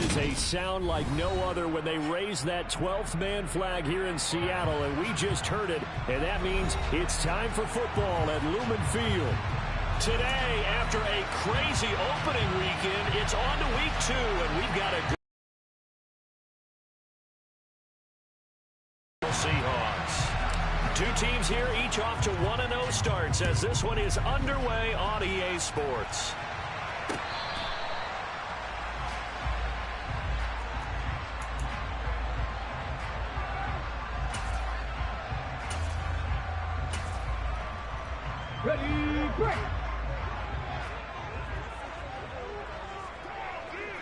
is a sound like no other when they raise that 12th man flag here in Seattle, and we just heard it, and that means it's time for football at Lumen Field. Today, after a crazy opening weekend, it's on to week 2, and we've got a good Seahawks. Two teams here, each off to 1-0 starts as this one is underway on EA Sports. Ready, break!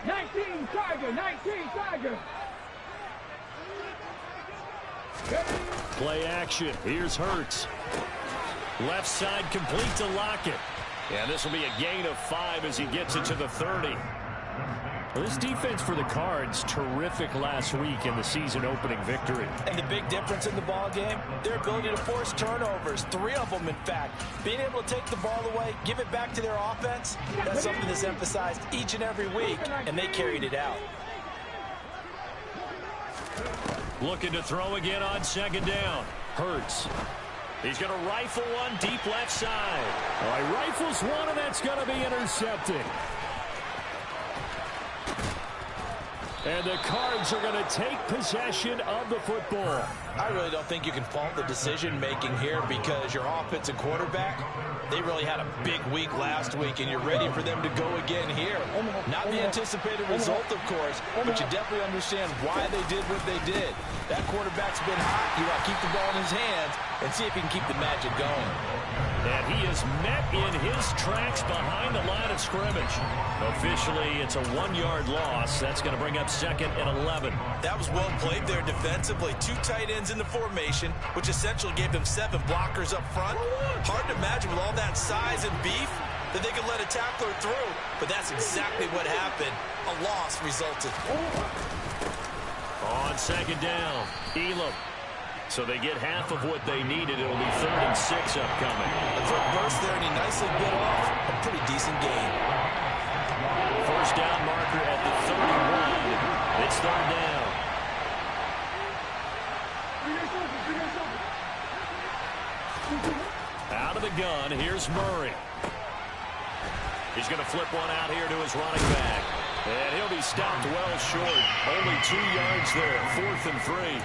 19 Tiger, 19 Tiger! Play action. Here's Hurts. Left side complete to Lockett. And this will be a gain of 5 as he gets it to the 30. Well, this defense for the Cards, terrific last week in the season opening victory. And the big difference in the ball game, their ability to force turnovers, 3 of them in fact. Being able to take the ball away, give it back to their offense, that's something that's emphasized each and every week, and they carried it out. Looking to throw again on second down. Hurts. He's going to rifle one deep left side. All right, rifles one, and that's going to be intercepted. And the Cards are going to take possession of the football. I really don't think you can fault the decision-making here because your offensive quarterback, they really had a big week last week, and you're ready for them to go again here. Not the anticipated result, of course, but you definitely understand why they did what they did. That quarterback's been hot. You got to keep the ball in his hands and see if he can keep the magic going. And he is met in his tracks behind the line of scrimmage. Officially, it's a 1-yard loss. That's going to bring up second and 11. That was well played there defensively. 2 tight ends in the formation, which essentially gave them 7 blockers up front. Hard to imagine with all that size and beef that they could let a tackler through, but that's exactly what happened. A loss resulted. On second down, Elam. So they get half of what they needed. It'll be 3rd and 6 upcoming. A quick burst there, and he nicely bit off a pretty decent gain. First down marker at the 31. It's 3rd down. Out of the gun, here's Murray. He's going to flip one out here to his running back. And he'll be stopped well short. Only 2 yards there, 4th and 3.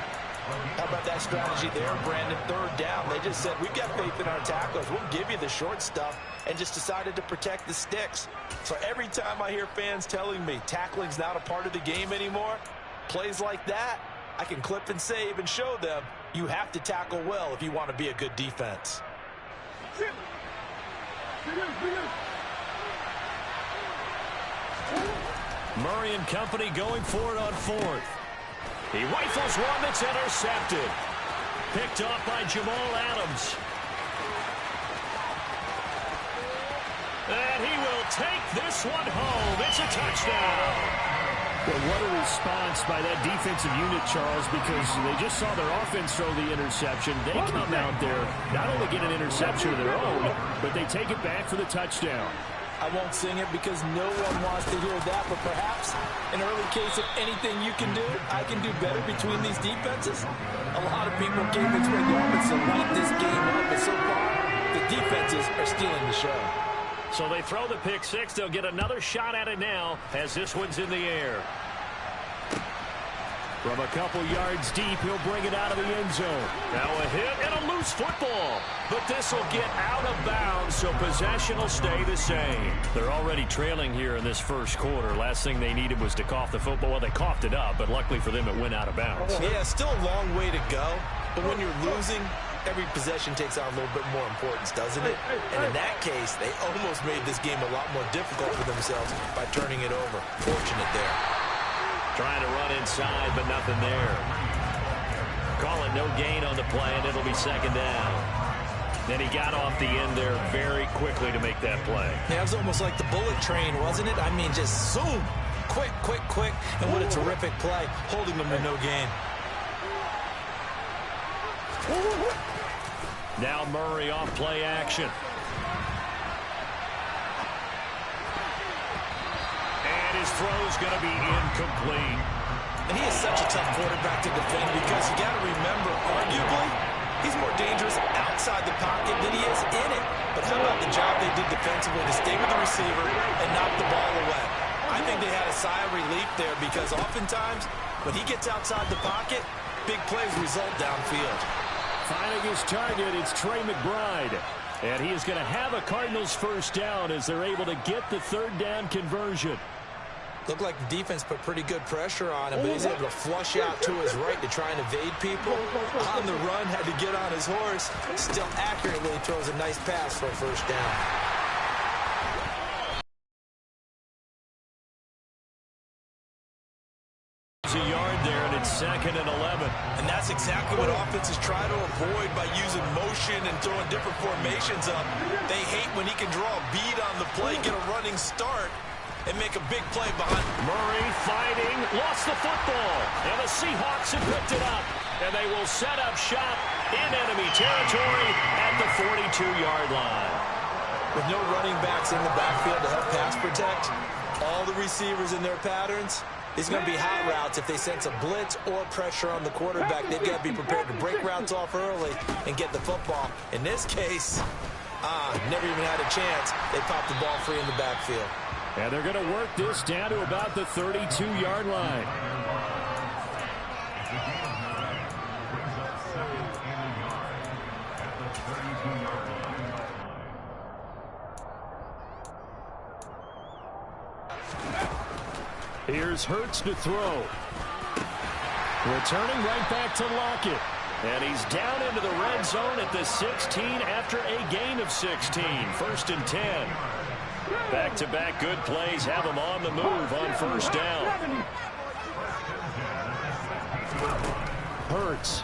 How about that strategy there, Brandon? 3rd down. They just said, we've got faith in our tacklers. We'll give you the short stuff, and just decided to protect the sticks. So every time I hear fans telling me tackling's not a part of the game anymore, plays like that, I can clip and save and show them you have to tackle well if you want to be a good defense. Murray and company going for it on 4th. He rifles one that's intercepted. Picked off by Jamal Adams. And he will take this one home. It's a touchdown. Well, what a response by that defensive unit, Charles, because they just saw their offense throw the interception. They come out there, not only get an interception of their own, but they take it back for the touchdown. I won't sing it because no one wants to hear that, but perhaps an early case of anything you can do, I can do better between these defenses. A lot of people came into the offense to light this game up, but so far, the defenses are stealing the show. So they throw the pick 6. They'll get another shot at it now as this one's in the air. From a couple yards deep, he'll bring it out of the end zone. Now a hit and a loose football. But this will get out of bounds, so possession will stay the same. They're already trailing here in this first quarter. Last thing they needed was to cough the football. Well, they coughed it up, but luckily for them, it went out of bounds. Yeah, still a long way to go. But when you're losing, every possession takes on a little bit more importance, doesn't it? And in that case, they almost made this game a lot more difficult for themselves by turning it over. Fortunate there. Trying to run inside, but nothing there. Call it no gain on the play, and it'll be second down. Then he got off the end there very quickly to make that play. Yeah, it was almost like the bullet train, wasn't it? I mean, just zoom. Quick, quick, quick. And what a terrific play, holding them to no gain. Now Murray off play action. And his throw's going to be incomplete. And he is such a tough quarterback to defend because you got to remember, arguably, he's more dangerous outside the pocket than he is in it. But how about the job they did defensively to stay with the receiver and knock the ball away? I think they had a sigh of relief there because oftentimes when he gets outside the pocket, big plays result downfield. Finding his target, it's Trey McBride. And he is going to have a Cardinals first down as they're able to get the third down conversion. Looked like the defense put pretty good pressure on him, but he's able to flush out to his right to try and evade people. On the run, had to get on his horse. Still accurately throws a nice pass for a first down. A yard there, and it's 2nd and 11. And that's exactly what offenses try to avoid by using motion and throwing different formations up. They hate when he can draw a bead on the play, get a running start, and make a big play behind. Murray fighting, lost the football, and the Seahawks have picked it up. And they will set up shop in enemy territory at the 42-yard line. With no running backs in the backfield to help pass protect, all the receivers in their patterns, it's going to be hot routes. If they sense a blitz or pressure on the quarterback, they've got to be prepared to break routes off early and get the football. In this case, never even had a chance. They popped the ball free in the backfield. And they're going to work this down to about the 32-yard line. Here's Hurts to throw. Returning right back to Lockett. And he's down into the red zone at the 16 after a gain of 16. 1st and 10. Back-to-back good plays have him on the move on first down. Hurts.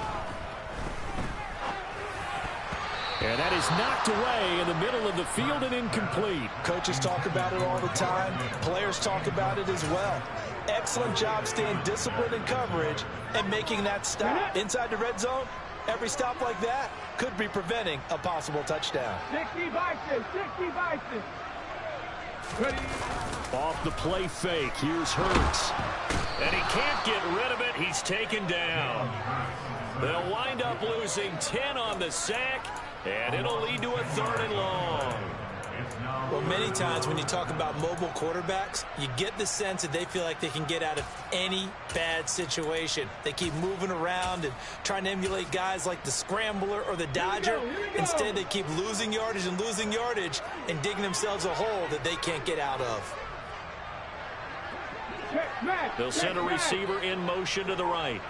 And that is knocked away in the middle of the field and incomplete. Coaches talk about it all the time. Players talk about it as well. Excellent job staying disciplined in coverage and making that stop. Inside the red zone, every stop like that could be preventing a possible touchdown. 60 vices, 60 vices. Ready. Off the play fake, here's Hurts. And he can't get rid of it. He's taken down. They'll wind up losing 10 on the sack, and it'll lead to a 3rd and long. Well, many times when you talk about mobile quarterbacks, you get the sense that they feel like they can get out of any bad situation. They keep moving around and trying to emulate guys like the Scrambler or the Dodger. Instead, they keep losing yardage and digging themselves a hole that they can't get out of. They'll send a receiver in motion to the right.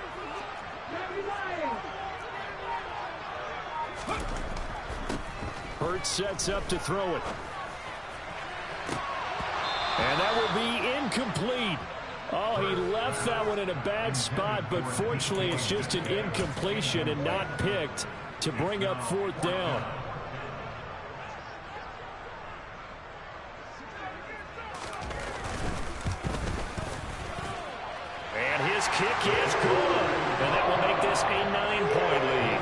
Hurts sets up to throw it. And that will be incomplete. Oh, he left that one in a bad spot, but fortunately it's just an incompletion and not picked to bring up 4th down. And his kick is good. And that will make this a 9-point lead.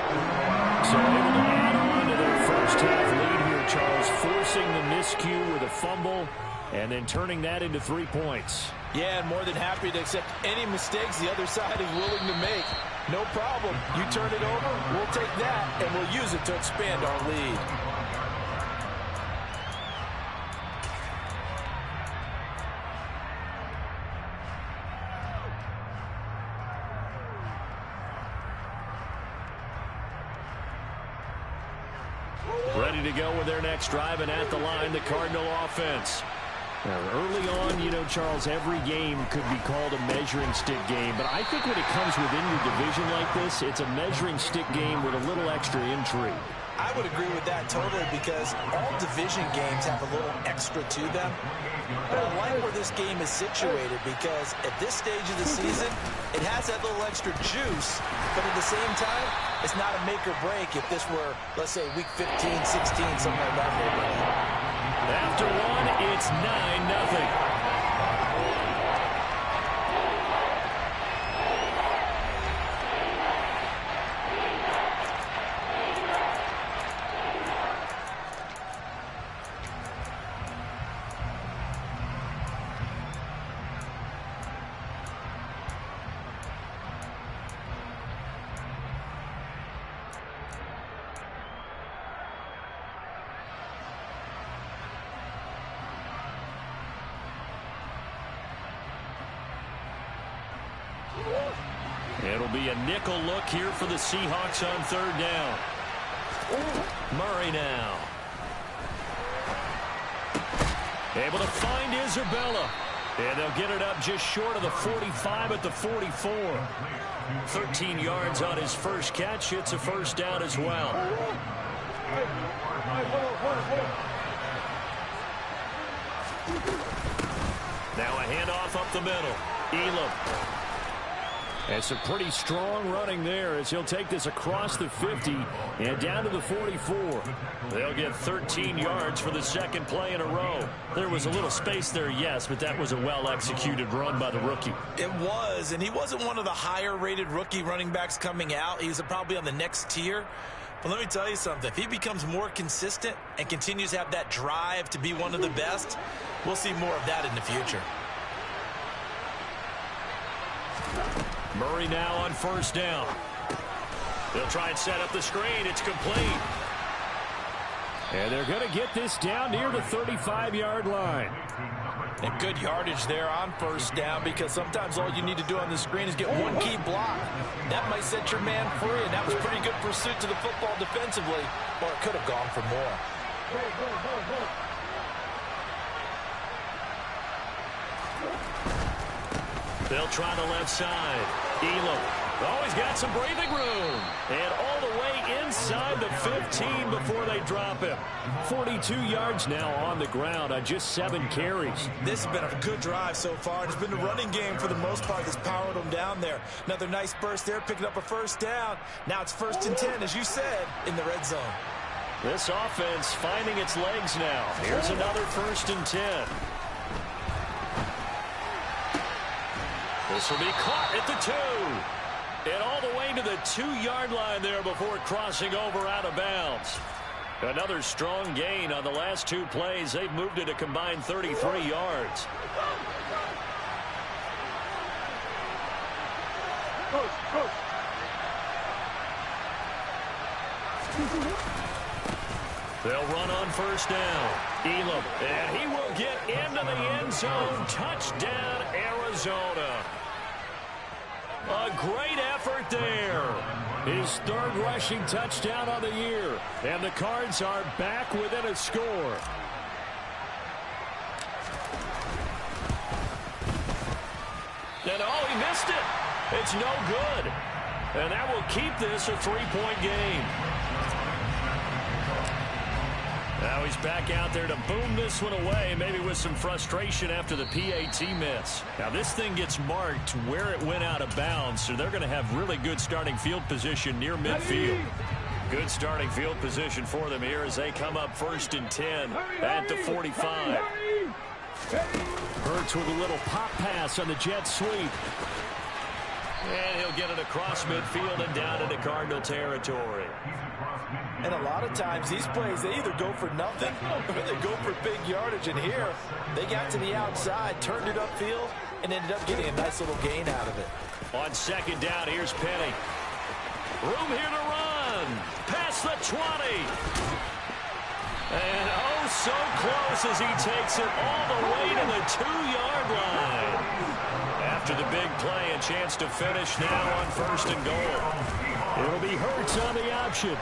So able to add on to their first half lead here, Charles, forcing the miscue with a fumble and then turning that into 3 points. Yeah, and more than happy to accept any mistakes the other side is willing to make. No problem. You turn it over, we'll take that, and we'll use it to expand our lead. Ready to go with their next drive, and at the line, the Cardinal offense. Now, early on, you know, Charles, every game could be called a measuring stick game, but I think when it comes within your division like this, it's a measuring stick game with a little extra intrigue. I would agree with that totally because all division games have a little extra to them. But I like where this game is situated because at this stage of the season, it has that little extra juice, but at the same time, it's not a make or break if this were, let's say, week 15, 16, something like that. After one, it's 9-0. It'll be a nickel look here for the Seahawks on third down. Murray now. Able to find Isabella. And they'll get it up just short of the 45 at the 44. 13 yards on his first catch. It's a first down as well. Now a handoff up the middle. Elam. And some pretty strong running there as he'll take this across the 50 and down to the 44. They'll get 13 yards for the second play in a row. There was a little space there, yes, but that was a well-executed run by the rookie. It was, and he wasn't one of the higher-rated rookie running backs coming out. He's probably on the next tier. But let me tell you something. If he becomes more consistent and continues to have that drive to be one of the best, we'll see more of that in the future. Murray now on first down. They'll try and set up the screen. It's complete. And they're going to get this down near the 35-yard line. And good yardage there on first down, because sometimes all you need to do on the screen is get one key block. That might set your man free, and that was pretty good pursuit to the football defensively, or it could have gone for more. They'll try the left side. Elam. Oh, he's got some breathing room. And all the way inside the 15 before they drop him. 42 yards now on the ground on just 7 carries. This has been a good drive so far. It's been a running game for the most part that's powered them down there. Another nice burst there, picking up a first down. Now it's 1st and 10, as you said, in the red zone. This offense finding its legs now. Here's another 1st and 10. This will be caught at the 2. And all the way to the 2-yard line there before crossing over out of bounds. Another strong gain on the last 2 plays. They've moved it a combined 33 yards. They'll run on first down. Elam. And he will get into the end zone. Touchdown, Arizona. A great effort there. His 3rd rushing touchdown of the year. And the Cards are back within a score. And oh, he missed it. It's no good. And that will keep this a 3-point game. Now he's back out there to boom this one away, maybe with some frustration after the PAT miss. Now this thing gets marked where it went out of bounds, so they're going to have really good starting field position near midfield. Good starting field position for them here as they come up 1st and 10 at the 45. Hurts with a little pop pass on the jet sweep. And he'll get it across midfield and down into Cardinal territory. And a lot of times these plays, they either go for nothing or they go for big yardage. And here, they got to the outside, turned it upfield, and ended up getting a nice little gain out of it. On 2nd down, here's Penny. Room here to run. Past the 20. And oh, so close as he takes it all the way to the 2-yard line. After the big play, a chance to finish now on 1st and goal. It'll be Hurts on the option.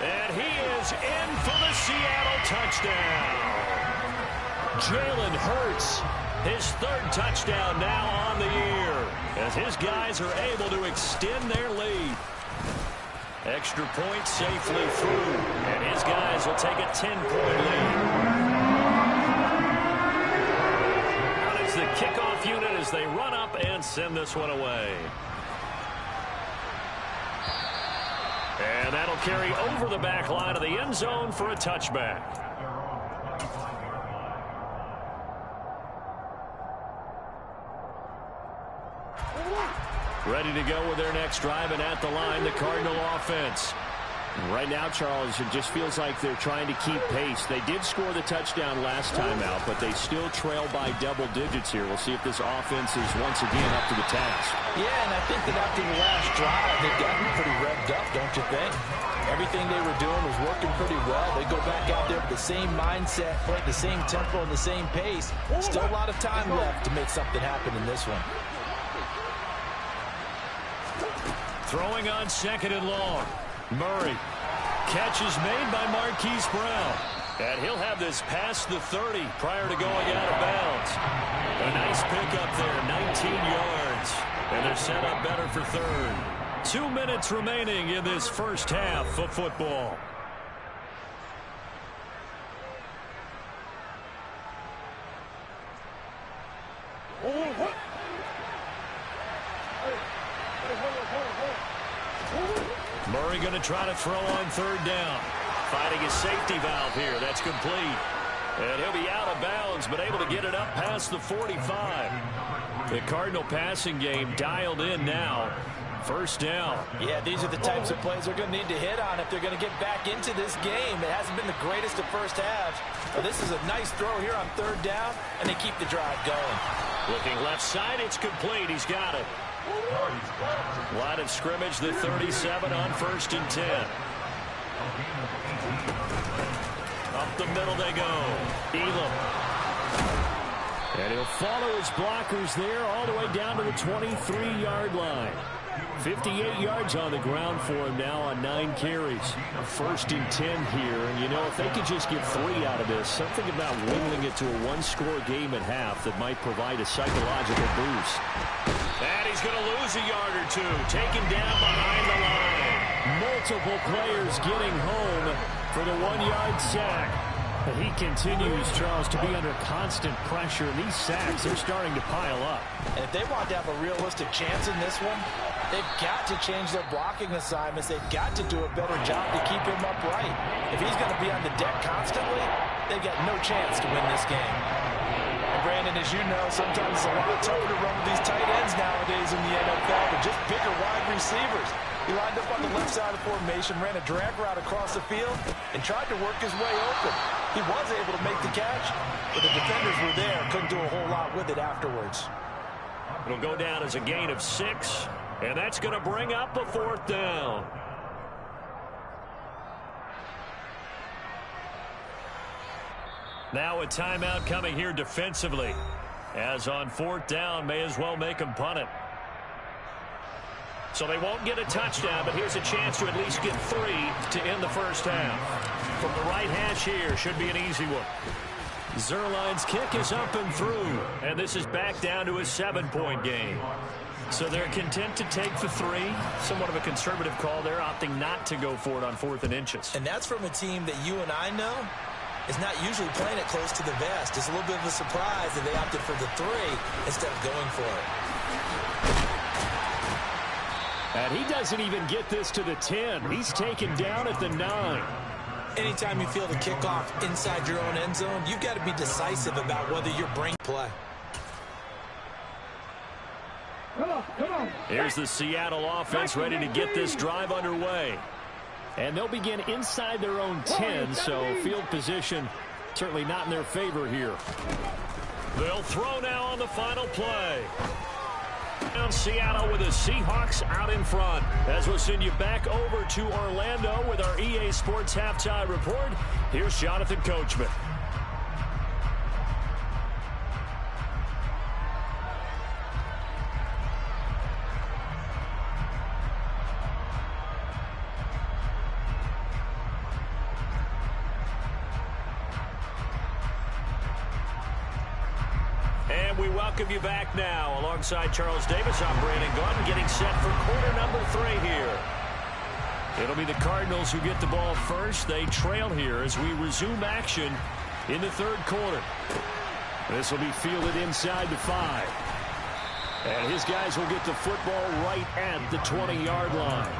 And he is in for the Seattle touchdown. Jalen Hurts, his 3rd touchdown now on the year, as his guys are able to extend their lead. Extra point safely through, and his guys will take a 10-point lead. Out is the kickoff unit as they run up and send this one away. And that'll carry over the back line of the end zone for a touchback. Ready to go with their next drive, and at the line, the Cardinal offense. Right now, Charles, it just feels like they're trying to keep pace. They did score the touchdown last time out, but they still trail by double digits here. We'll see if this offense is once again up to the task. Yeah, and I think that after the last drive, they've gotten pretty revved up, don't you think? Everything they were doing was working pretty well. They go back out there with the same mindset, play the same tempo and the same pace. Still a lot of time left to make something happen in this one. Throwing on 2nd and long. Murray. Catch is made by Marquise Brown. And he'll have this past the 30 prior to going out of bounds. A nice pickup there, 19 yards. And they're set up better for 3rd. 2 minutes remaining in this first half of football. Murray going to try to throw on 3rd down. Finding his safety valve here. That's complete. And he'll be out of bounds, but able to get it up past the 45. The Cardinal passing game dialed in now. 1st down. Yeah, these are the types of plays they're going to need to hit on if they're going to get back into this game. It hasn't been the greatest of first halves, but this is a nice throw here on 3rd down, and they keep the drive going. Looking left side, it's complete. He's got it. Line of scrimmage, the 37 on 1st and 10. Up the middle they go. Elam. And he'll follow his blockers there all the way down to the 23-yard line. 58 yards on the ground for him now on 9 carries. 1st and 10 here. And, you know, if they could just get 3 out of this, something about whittling it to a 1-score game at half that might provide a psychological boost. And he's going to lose a yard or 2. Taken down behind the line. Multiple players getting home for the 1-yard sack. But he continues, Charles, to be under constant pressure. And these sacks are starting to pile up. And if they want to have a realistic chance in this one, they've got to change their blocking assignments. They've got to do a better job to keep him upright. If he's going to be on the deck constantly, they've got no chance to win this game. And Brandon, as you know, sometimes it's a lot tougher to run with these tight ends nowadays in the NFL, but just bigger wide receivers. He lined up on the left side of the formation, ran a drag route across the field, and tried to work his way open. He was able to make the catch, but the defenders were there. Couldn't do a whole lot with it afterwards. It'll go down as a gain of 6, and that's going to bring up a 4th down. Now a timeout coming here defensively. As on 4th down, may as well make them punt it. So they won't get a touchdown, but here's a chance to at least get 3 to end the first half. From the right hash here, should be an easy one. Zerline's kick is up and through, and this is back down to a 7-point game. So they're content to take the 3. Somewhat of a conservative call there, opting not to go for it on 4th and inches. And that's from a team that you and I know is not usually playing it close to the vest. It's a little bit of a surprise that they opted for the 3 instead of going for it. And he doesn't even get this to the 10. He's taken down at the 9. Anytime you feel the kickoff inside your own end zone, you've got to be decisive about whether you're bringing play. Come on. Here's the Seattle offense ready to get this drive underway. And they'll begin inside their own 10, so field position certainly not in their favor here. They'll throw now on the final play. Down Seattle with the Seahawks out in front. As we'll send you back over to Orlando with our EA Sports Halftime Report, here's Jonathan Coachman. We welcome you back now. Alongside Charles Davis, I'm Brandon Gaudin, getting set for quarter number 3 here. It'll be the Cardinals who get the ball first. They trail here as we resume action in the 3rd quarter. This will be fielded inside the 5. And his guys will get the football right at the 20-yard line.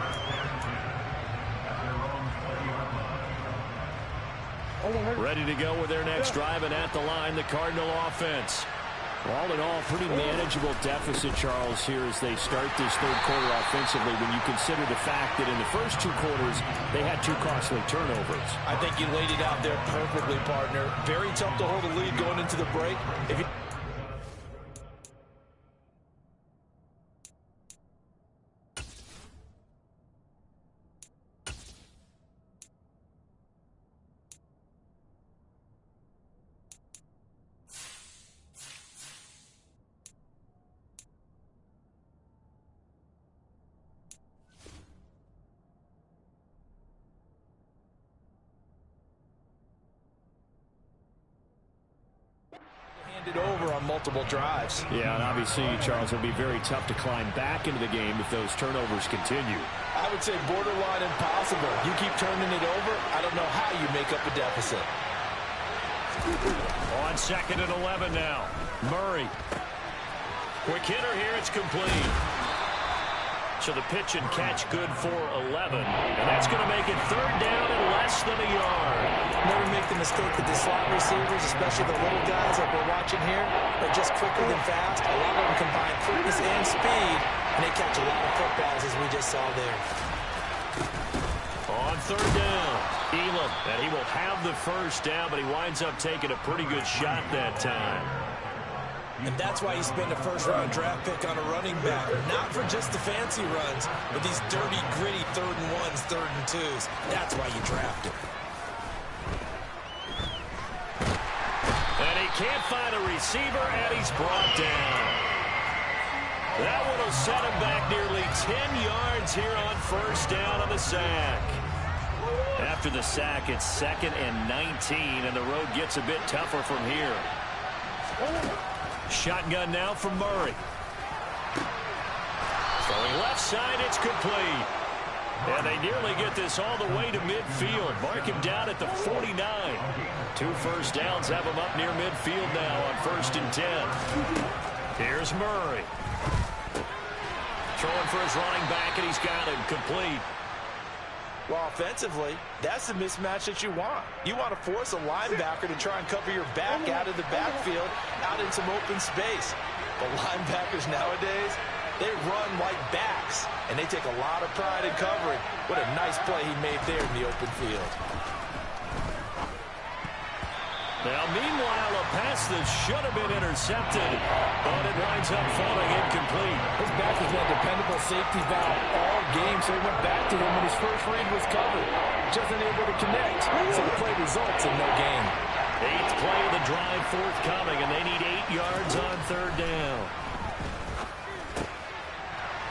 Ready to go with their next drive, and at the line, the Cardinal offense. All in all, pretty manageable deficit, Charles, here as they start this 3rd quarter offensively when you consider the fact that in the first 2 quarters, they had 2 costly turnovers. I think you laid it out there perfectly, partner. Very tough to hold a lead going into the break. If you turned it over on multiple drives. Yeah, and obviously, Charles, it'll be very tough to climb back into the game if those turnovers continue. I would say borderline impossible. You keep turning it over, I don't know how you make up a deficit. On 2nd and 11 now. Murray. Quick hitter here. It's complete. So the pitch and catch good for 11. And that's going to make it 3rd down and less than a yard. Never make the mistake that the slot receivers, especially the little guys like we're watching here, are just quicker than fast. A lot of them combine quickness and speed, and they catch a lot of footballs, as we just saw there. On 3rd down, Elam, and he will have the 1st down, but he winds up taking a pretty good shot that time. And that's why you spend a 1st-round draft pick on a running back. Not for just the fancy runs, but these dirty, gritty 3rd and 1s, 3rd and 2s. That's why you draft him. And he can't find a receiver, and he's brought down. That one will set him back nearly 10 yards here on 1st down on the sack. After the sack, it's 2nd and 19, and the road gets a bit tougher from here. Shotgun now from Murray. Throwing left side, it's complete. And they nearly get this all the way to midfield. Mark him down at the 49. 2 1st downs have him up near midfield now on 1st and 10. Here's Murray. Throwing for his running back, and he's got him complete. Well, offensively, that's the mismatch that you want. You want to force a linebacker to try and cover your back out of the backfield, out in some open space. But linebackers nowadays, they run like backs, and they take a lot of pride in covering. What a nice play he made there in the open field. Now, meanwhile, a pass that should have been intercepted, but it winds up falling incomplete. His back has been a dependable safety valve all game, so he went back to him when his first read was covered. Just unable to connect, so the play results in no gain. 8th play of the drive forthcoming, and they need 8 yards on 3rd down.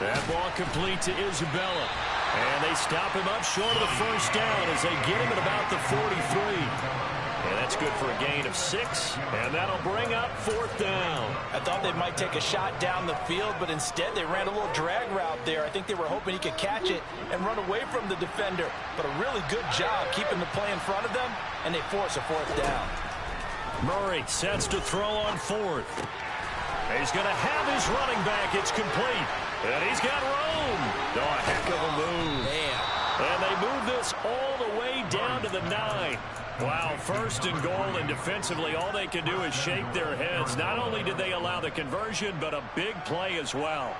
That ball complete to Isabella. And they stop him up short of the 1st down as they get him at about the 43. And that's good for a gain of 6, and that'll bring up 4th down. I thought they might take a shot down the field, but instead they ran a little drag route there. I think they were hoping he could catch it and run away from the defender. But a really good job keeping the play in front of them, and they force a 4th down. Murray sets to throw on 4th. He's going to have his running back. It's complete. And he's got room. Oh, a heck of a move. Man. And they move this all the way down to the 9. Wow, 1st and goal, and defensively all they can do is shake their heads. Not only did they allow the conversion, but a big play as well.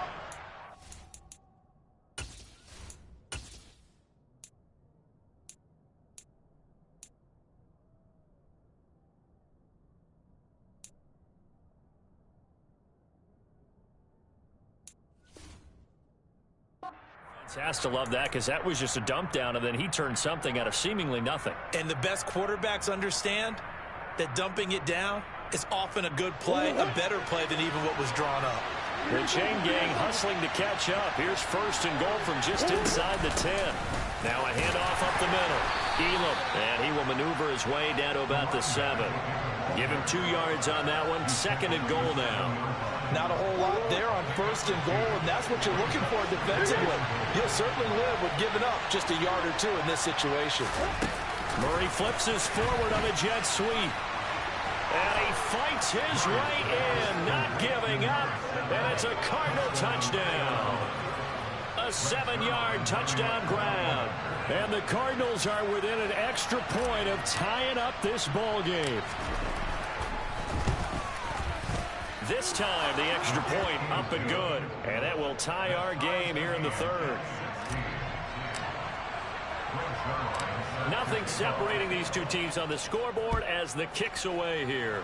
Has to love that, because that was just a dump down, and then he turned something out of seemingly nothing. And the best quarterbacks understand that dumping it down is often a good play, a better play than even what was drawn up. The chain gang hustling to catch up. Here's 1st and goal from just inside the 10. Now a handoff up the middle. Elam, and he will maneuver his way down to about the 7. Give him 2 yards on that one. 2nd and goal now. Not a whole lot there on 1st and goal, and that's what you're looking for defensively. You'll certainly live with giving up just a yard or 2 in this situation. Murray flips his forward on a jet sweep. And he fights his way in, not giving up. And it's a Cardinal touchdown. A 7-yard touchdown grab. And the Cardinals are within an extra point of tying up this ball game. This time, the extra point up and good. And that will tie our game here in the 3rd. Nothing separating these two teams on the scoreboard as the kick's away here.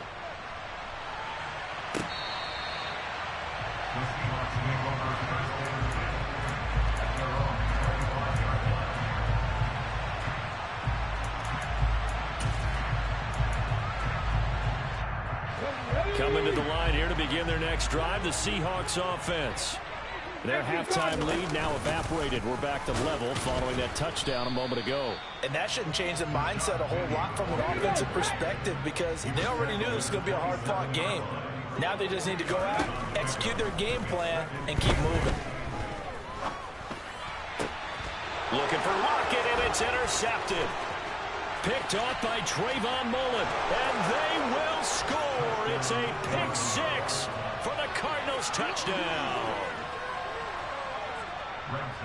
Coming to the line here to begin their next drive, the Seahawks offense. Their halftime lead now evaporated. We're back to level following that touchdown a moment ago. And that shouldn't change the mindset a whole lot from an offensive perspective because they already knew this was going to be a hard-fought game. Now they just need to go out, execute their game plan, and keep moving. Looking for Lockett, and it's intercepted. Picked off by Trayvon Mullen, and they will score. It's a pick six for the Cardinals touchdown.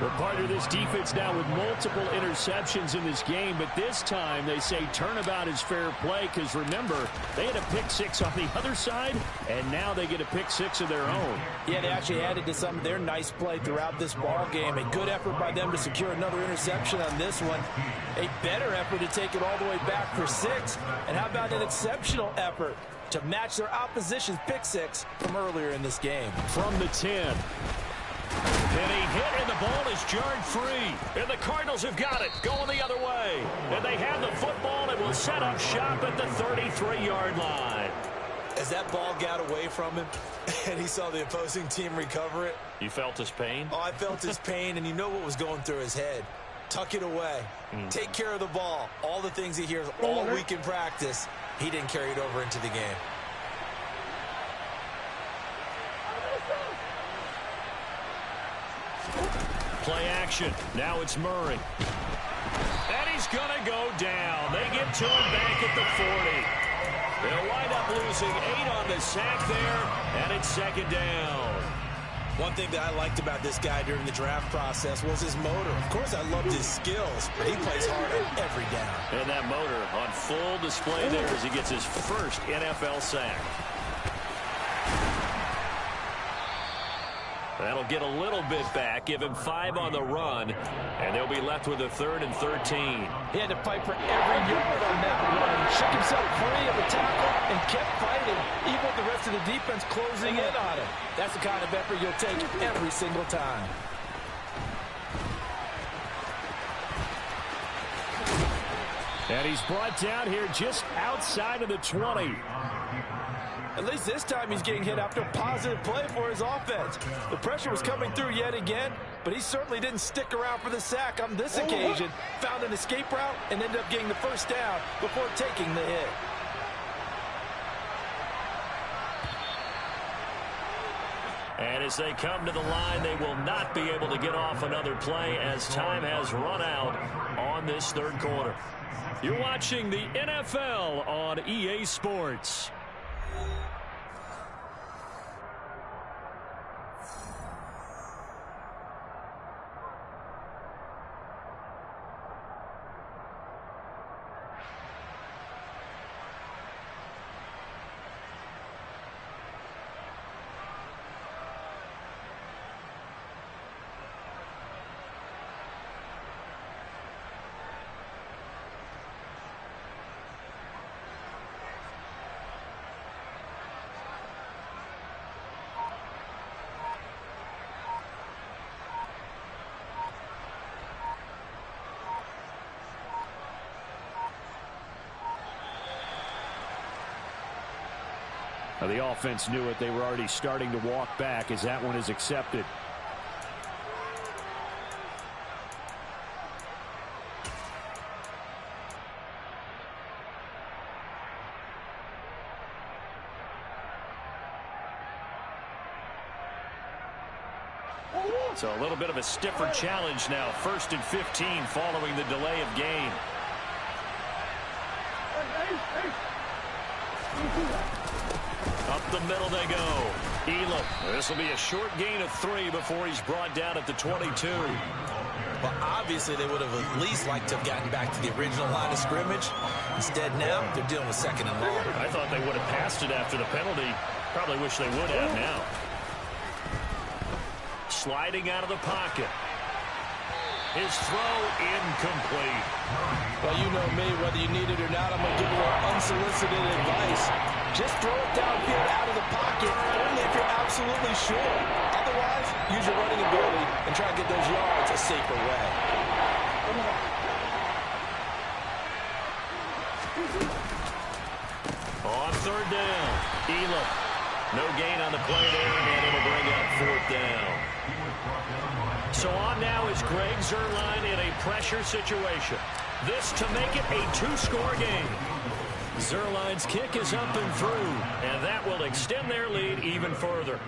Well, part of this defense now with multiple interceptions in this game, but this time they say turnabout is fair play because, remember, they had a pick six on the other side, and now they get a pick six of their own. Yeah, they actually added to some of their nice play throughout this ball game. A good effort by them to secure another interception on this one. A better effort to take it all the way back for six. And how about an exceptional effort to match their opposition's pick six from earlier in this game? From the 10. And he hit, and the ball is jarred free. And the Cardinals have got it, going the other way. And they have the football and will set up shop at the 33-yard line. As that ball got away from him, and he saw the opposing team recover it. You felt his pain? Oh, I felt his pain, and you know what was going through his head. Tuck it away. Take care of the ball. All the things he hears all week in practice, he didn't carry it over into the game. Play action. Now it's Murray. And he's going to go down. They get to him back at the 40. They'll wind up losing 8 on the sack there, and it's second down. One thing that I liked about this guy during the draft process was his motor. Of course, I loved his skills, but he plays hard on every down. And that motor on full display there as he gets his first NFL sack. That'll get a little bit back, give him 5 on the run, and they'll be left with a 3rd and 13. He had to fight for every yard on that run. He shook himself free of the tackle and kept fighting, even with the rest of the defense closing in on him. That's the kind of effort you'll take every single time. And he's brought down here just outside of the 20. At least this time he's getting hit after a positive play for his offense. The pressure was coming through yet again, but he certainly didn't stick around for the sack on this occasion. Found an escape route and ended up getting the first down before taking the hit. And as they come to the line, they will not be able to get off another play as time has run out on this third quarter. You're watching the NFL on EA Sports. Now, the offense knew it. They were already starting to walk back as that one is accepted. So a little bit of a stiffer challenge now. 1st and 15 following the delay of game. Up the middle they go. Elam. This will be a short gain of 3 before he's brought down at the 22. Well, obviously they would have at least liked to have gotten back to the original line of scrimmage. Instead now, they're dealing with 2nd and long. I thought they would have passed it after the penalty. Probably wish they would have now. Sliding out of the pocket. His throw incomplete. Well, you know me, whether you need it or not, I'm going to give you a little unsolicited advice. Just throw it downfield out of the pocket, only if you're absolutely sure. Otherwise, use your running ability and try to get those yards a safer way. On 3rd down, Elam. No gain on the play there, and it'll bring up 4th down. So on now is Greg Zuerlein in a pressure situation. This to make it a two-score game. Zuerlein's kick is up and through, and that will extend their lead even further.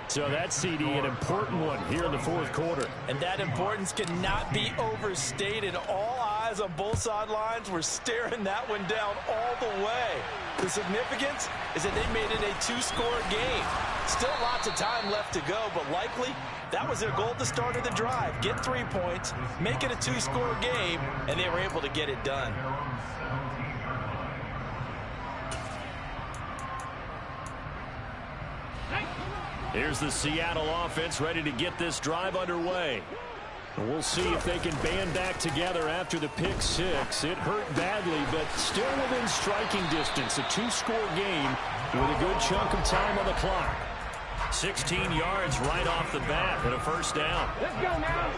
So that's, CD, an important one here in the fourth quarter. And that importance cannot be overstated. All eyes on both sidelines were staring that one down all the way. The significance is that they made it a two-score game. Still lots of time left to go, but likely that was their goal at the start of the drive. Get 3 points, make it a two-score game, and they were able to get it done. Here's the Seattle offense ready to get this drive underway. We'll see if they can band back together after the pick six. It hurt badly, but still within striking distance. A two-score game with a good chunk of time on the clock. 16 yards right off the bat and a first down. Let's go now.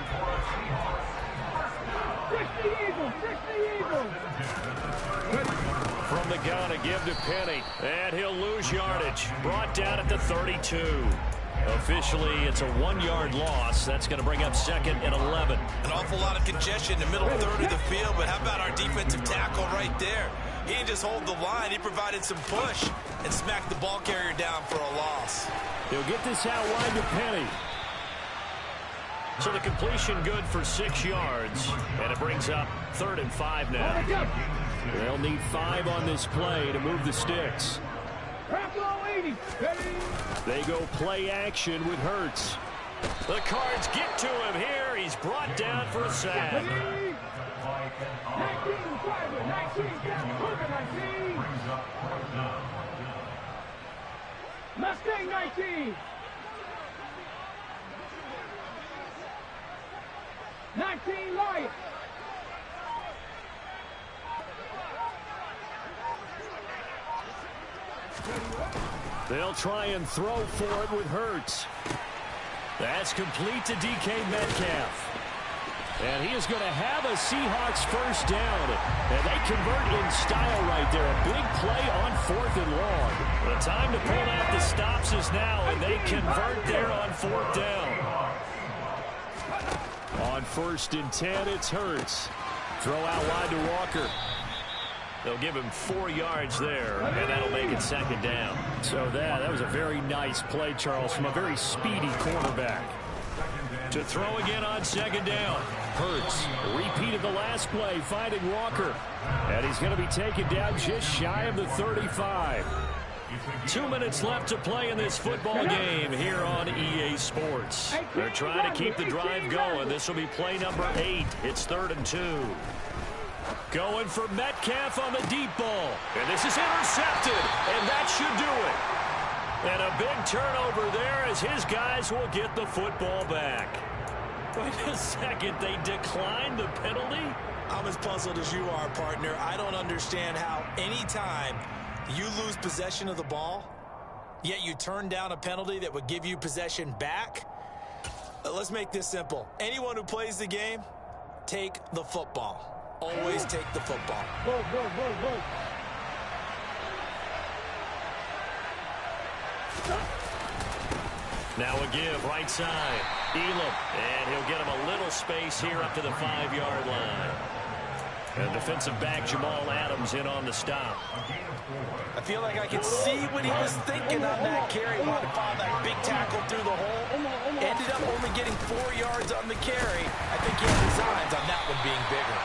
60 Eagles, 60 Eagles. From the gun, a give to Penny. And he'll lose yardage. Brought down at the 32. Officially, it's a 1-yard loss. That's going to bring up second and 11. An awful lot of congestion in the middle third of the field, but how about our defensive tackle right there? He didn't just hold the line. He provided some push and smacked the ball carrier down for a loss. He'll get this out wide to Penny. So the completion good for 6 yards, and it brings up 3rd and 5 now. They'll need 5 on this play to move the sticks. They go play action with Hurts. The Cards get to him here. He's brought down for a sack. 19, Mustang 19. 19 Lions. They'll try and throw for it with Hurts. That's complete to DK Metcalf. And he is going to have a Seahawks first down. And they convert in style right there. A big play on 4th and long. The time to pull out the stops is now, and they convert there on 4th down. On 1st and 10, it's Hurts. Throw out wide to Walker. They'll give him 4 yards there, and that'll make it second down. So that was a very nice play, Charles, from a very speedy cornerback. To throw again on second down. Hurts repeated the last play, finding Walker. And he's going to be taken down just shy of the 35. 2 minutes left to play in this football game here on EA Sports. They're trying to keep the drive going. This will be play number 8. It's 3rd and 2. Going for Metcalf on the deep ball. And this is intercepted. And that should do it. And a big turnover there as his guys will get the football back. Wait a second. They declined the penalty? I'm as puzzled as you are, partner. I don't understand how any time you lose possession of the ball, yet you turn down a penalty that would give you possession back. Let's make this simple. Anyone who plays the game, take the football. Always take the football. Go, go, go, go. Now a give, right side. Elam, and he'll get him a little space here up to the 5-yard line. And defensive back Jamal Adams in on the stop. I feel like I can see what he was thinking on that carry. Wanted to follow that big tackle through the hole. Ended up only getting 4 yards on the carry. I think he had designs on that one being bigger.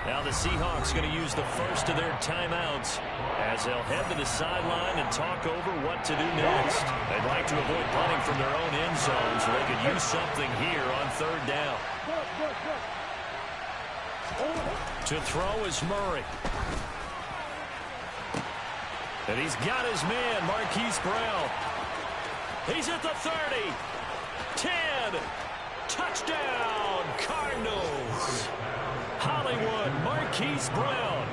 Now the Seahawks going to use the first of their timeouts as they'll head to the sideline and talk over what to do next. They'd like to avoid punting from their own end zone so they could use something here on 3rd down. To throw is Murray. And he's got his man, Marquise Brown. He's at the 30. 10. Touchdown, Cardinals. Hollywood, Marquise Brown.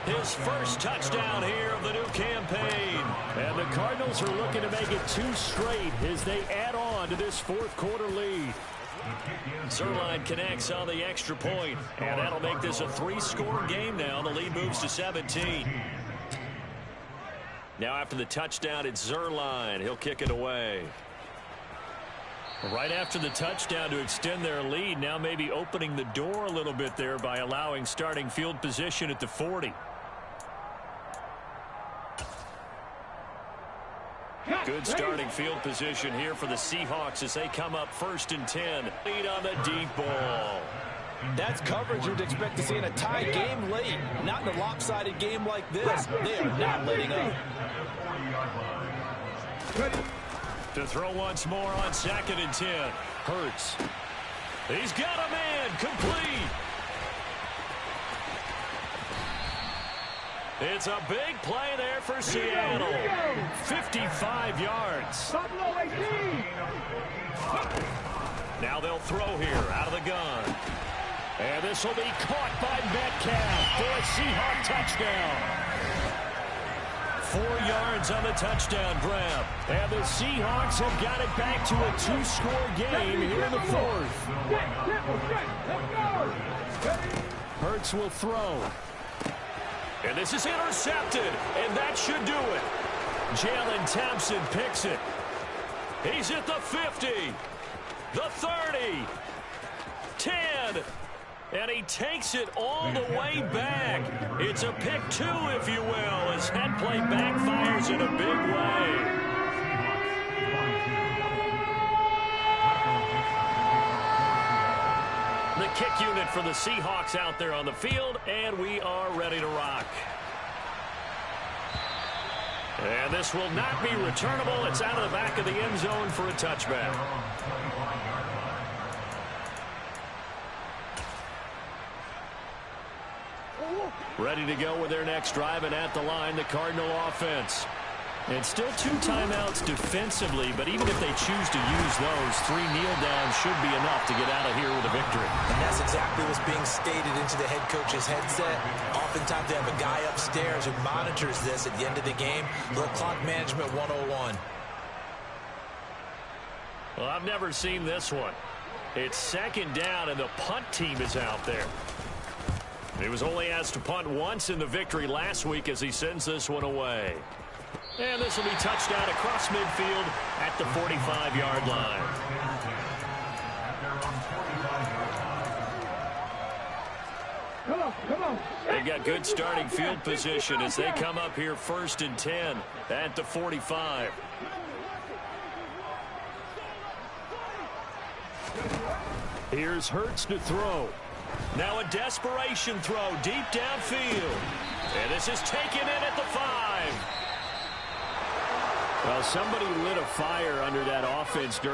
His first touchdown here of the new campaign. And the Cardinals are looking to make it 2 straight as they add on to this 4th quarter lead. Zuerlein connects on the extra point, and that'll make this a 3-score game now. The lead moves to 17. Now after the touchdown, it's Zuerlein. He'll kick it away. Right after the touchdown to extend their lead, now maybe opening the door a little bit there by allowing starting field position at the 40. Good starting field position here for the Seahawks as they come up 1st and 10. Lead on the deep ball. That's coverage you'd expect to see in a tie game late. Not in a lopsided game like this. They are not letting up. To throw once more on 2nd and 10. Hurts. He's got a man. Complete. It's a big play there for Seattle. 55 yards. Buffalo 18. Now they'll throw here out of the gun. And this will be caught by Metcalf for a Seahawk touchdown. 4 yards on the touchdown grab. And the Seahawks have got it back to a 2-score game here in the 4th. Hurts will throw. And this is intercepted. And that should do it. Jalen Thompson picks it. He's at the 50. The 30. 10. And he takes it all the way back. It's a pick 2, if you will, as that play backfires in a big way. The kick unit for the Seahawks out there on the field, and we are ready to rock. And this will not be returnable. It's out of the back of the end zone for a touchback. Ready to go with their next drive, and at the line, the Cardinal offense. And still 2 timeouts defensively, but even if they choose to use those, 3 kneel downs should be enough to get out of here with a victory. And that's exactly what's being stated into the head coach's headset. Oftentimes they have a guy upstairs who monitors this at the end of the game. Little clock management 101. Well, I've never seen this one. It's 2nd down, and the punt team is out there. He was only asked to punt once in the victory last week as he sends this one away. And this will be touchdown across midfield at the 45-yard line. Come on. They've got good starting field position as they come up here 1st and 10 at the 45. Here's Hurts to throw. Now a desperation throw deep downfield. And this is taken in at the 5. Well, somebody lit a fire under that offense during